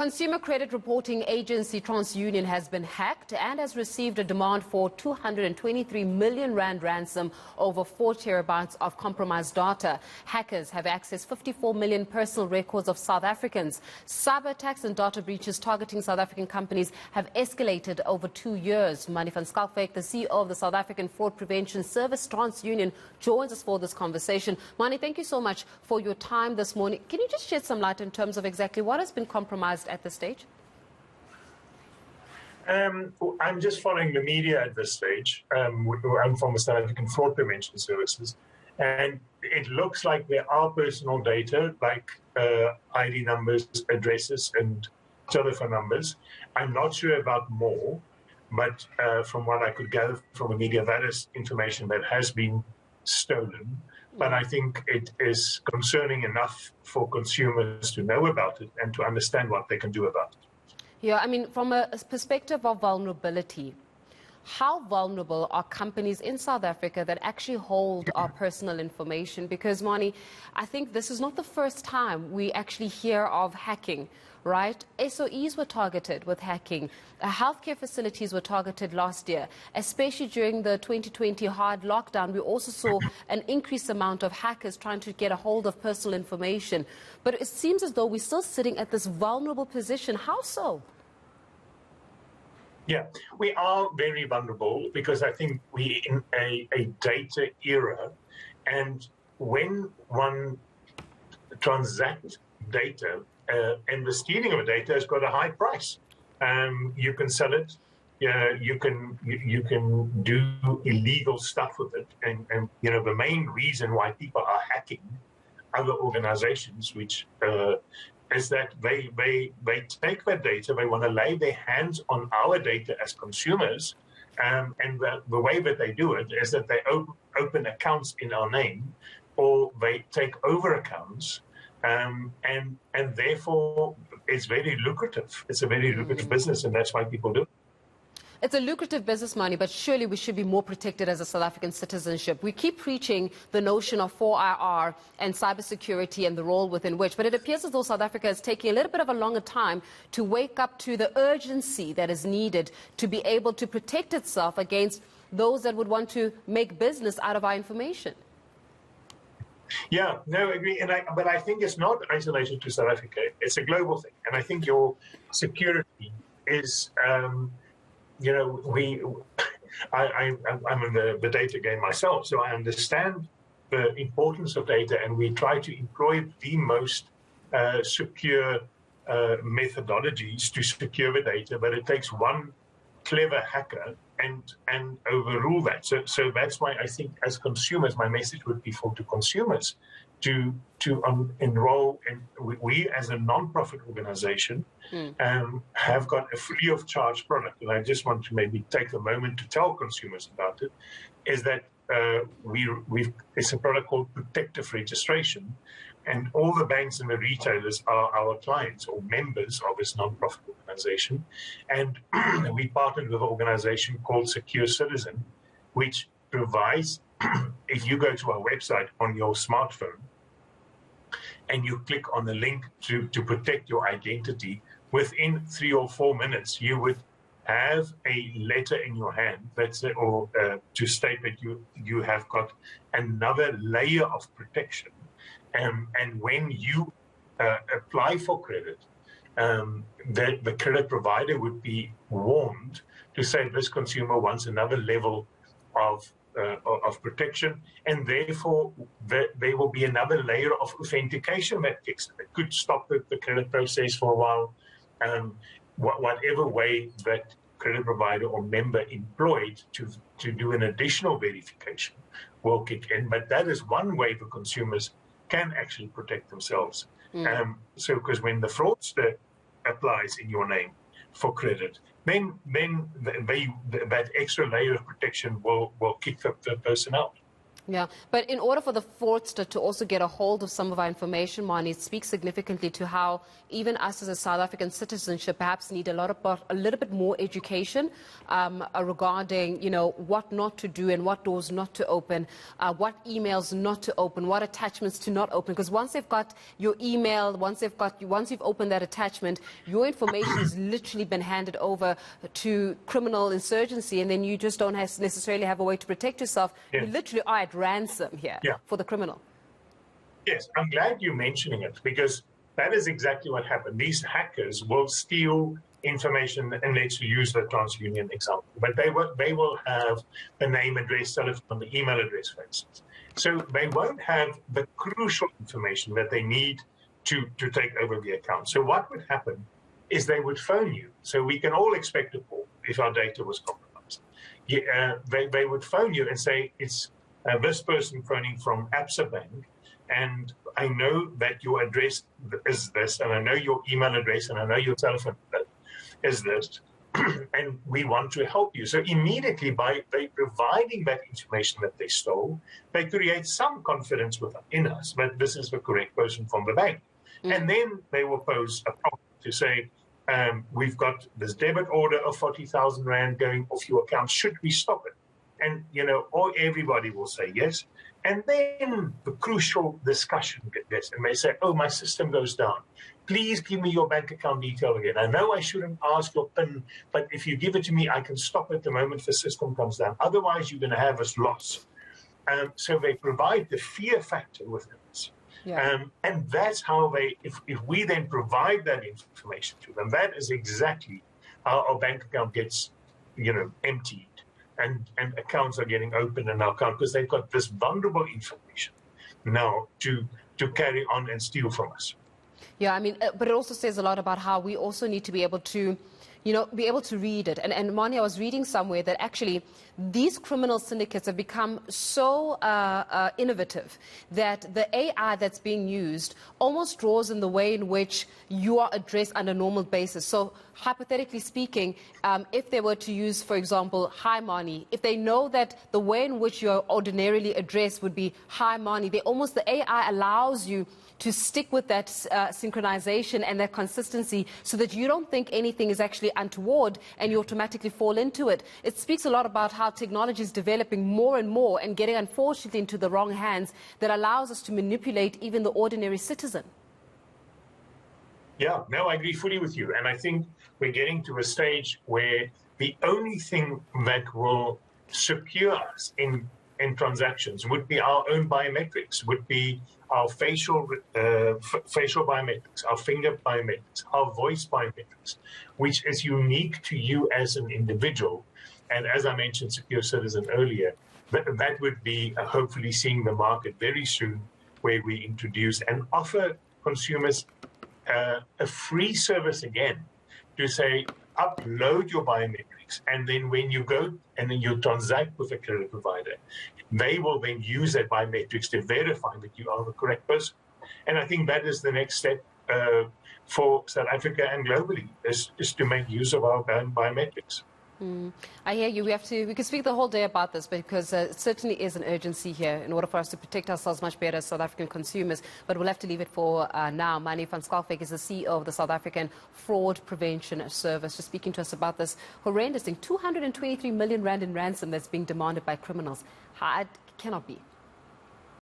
Consumer credit reporting agency TransUnion has been hacked and has received a demand for 223 million rand ransom over 4 terabytes of compromised data. Hackers have accessed 54 million personal records of South Africans. Cyber attacks and data breaches targeting South African companies have escalated over 2 years. Manie van Schalkwyk, the CEO of the South African Fraud Prevention Service TransUnion, joins us for this conversation. Manie, thank you so much for your time this morning. Can you just shed some light in terms of exactly what has been compromised at this stage? I'm just following the media at this stage. I'm from the South African Fraud Prevention Services, and it looks like there are personal data like ID numbers, addresses, and telephone numbers. I'm not sure about more, but from what I could gather from the media, that is information that has been stolen. But I think it is concerning enough for consumers to know about it and to understand what they can do about it. Yeah, I mean, from a perspective of vulnerability, how vulnerable are companies in South Africa that actually hold our personal information? Because, Manie, I think this is not the first time we actually hear of hacking, right? SOEs were targeted with hacking. Healthcare facilities were targeted last year, especially during the 2020 hard lockdown. We also saw an increased amount of hackers trying to get a hold of personal information. But it seems as though we're still sitting at this vulnerable position. How so? Yeah, we are very vulnerable because I think we're in a data era, and when one transacts data, and the stealing of data has got a high price. You can sell it, you can do illegal stuff with it, and you know the main reason why people are hacking other organizations, which is that they take that data, they want to lay their hands on our data as consumers, and the way that they do it is that they open accounts in our name, or they take over accounts, and therefore it's very lucrative. It's a very lucrative business, and that's why people do it. It's a lucrative business, Manie, but surely we should be more protected as a South African citizenship. We keep preaching the notion of 4IR and cybersecurity and the role within which, but it appears as though South Africa is taking a little bit of a longer time to wake up to the urgency that is needed to be able to protect itself against those that would want to make business out of our information. Yeah, no, I agree. But I think it's not isolated to South Africa. It's a global thing. And I think your security is... you know, I'm in the data game myself, so I understand the importance of data, and we try to employ the most secure methodologies to secure the data, but it takes one clever hacker and overrule that. So that's why I think as consumers, my message would be to consumers to enroll in. We as a non-profit organization have got a free of charge product, and I just want to maybe take a moment to tell consumers about it. Is that it's a product called Protective Registration, and all the banks and the retailers are our clients or members of this non-profit organization. And we partnered with an organization called Secure Citizen, which provides, if you go to our website on your smartphone and you click on the link to protect your identity, within 3 or 4 minutes, you would have a letter in your hand that's to state that you have got another layer of protection. And when you apply for credit, the credit provider would be warned to say this consumer wants another level of protection, and therefore there will be another layer of authentication that kicks in. It could stop the credit process for a while. Whatever way that credit provider or member employed to do an additional verification will kick in. But that is one way the consumers can actually protect themselves. So because when the fraudster applies in your name for credit, then that extra layer of protection will kick the person out. Yeah, but in order for the fraudster to also get a hold of some of our information, Manie, it speaks significantly to how even us as a South African citizen should perhaps need a little bit more education regarding, what not to do and what doors not to open, what emails not to open, what attachments to not open. Because once they've got your email, once you've opened that attachment, your information has literally been handed over to criminal insurgency, and then you just don't necessarily have a way to protect yourself. Yeah. You literally are at ransom here for the criminal. Yes, I'm glad you're mentioning it, because that is exactly what happened. These hackers will steal information, and let's use the TransUnion example, but they will have the name, address, telephone, the email address, for instance. So they won't have the crucial information that they need to take over the account. So what would happen is they would phone you. So we can all expect a call if our data was compromised. They would phone you and say, it's this person phoning from Absa Bank, and I know that your address is this, and I know your email address, and I know your telephone is this, and we want to help you. So immediately, by providing that information that they stole, they create some confidence in us that this is the correct person from the bank. And then they will pose a problem to say, we've got this debit order of 40,000 Rand going off your account. Should we stop it? And, or everybody will say yes. And then the crucial discussion gets, and they say, oh, my system goes down. Please give me your bank account detail again. I know I shouldn't ask your PIN, but if you give it to me, I can stop it the moment the system comes down. Otherwise, you're going to have us lost. So they provide the fear factor within us. Yeah. And that's how if we then provide that information to them, that is exactly how our bank account gets, emptied. And accounts are getting opened in our account because they've got this vulnerable information now to carry on and steal from us. Yeah, but it also says a lot about how we also need to be able to, be able to read it. And Manie, I was reading somewhere that actually these criminal syndicates have become so innovative that the AI that's being used almost draws in the way in which you are addressed on a normal basis. So hypothetically speaking, if they were to use, for example, hi Manie, if they know that the way in which you're ordinarily addressed would be hi Manie, the AI allows you to stick with that synchronization and that consistency so that you don't think anything is actually untoward and you automatically fall into it. It speaks a lot about how technology is developing more and more and getting, unfortunately, into the wrong hands that allows us to manipulate even the ordinary citizen. Yeah, no, I agree fully with you. And I think we're getting to a stage where the only thing that will secure us in transactions would be our own biometrics, would be our facial biometrics, our finger biometrics, our voice biometrics, which is unique to you as an individual. And as I mentioned, Secure Citizen earlier, that would be hopefully seeing the market very soon, where we introduce and offer consumers a free service again to say, upload your biometrics, and then when you go and then you transact with a credit provider, they will then use that biometrics to verify that you are the correct person. And I think that is the next step for South Africa and globally, is to make use of our own biometrics. I hear you. We can speak the whole day about this because it certainly is an urgency here in order for us to protect ourselves much better as South African consumers. But we'll have to leave it for now. Manie van Schalkwyk is the CEO of the South African Fraud Prevention Service, just speaking to us about this horrendous thing, 223 million Rand in ransom that's being demanded by criminals. It cannot be.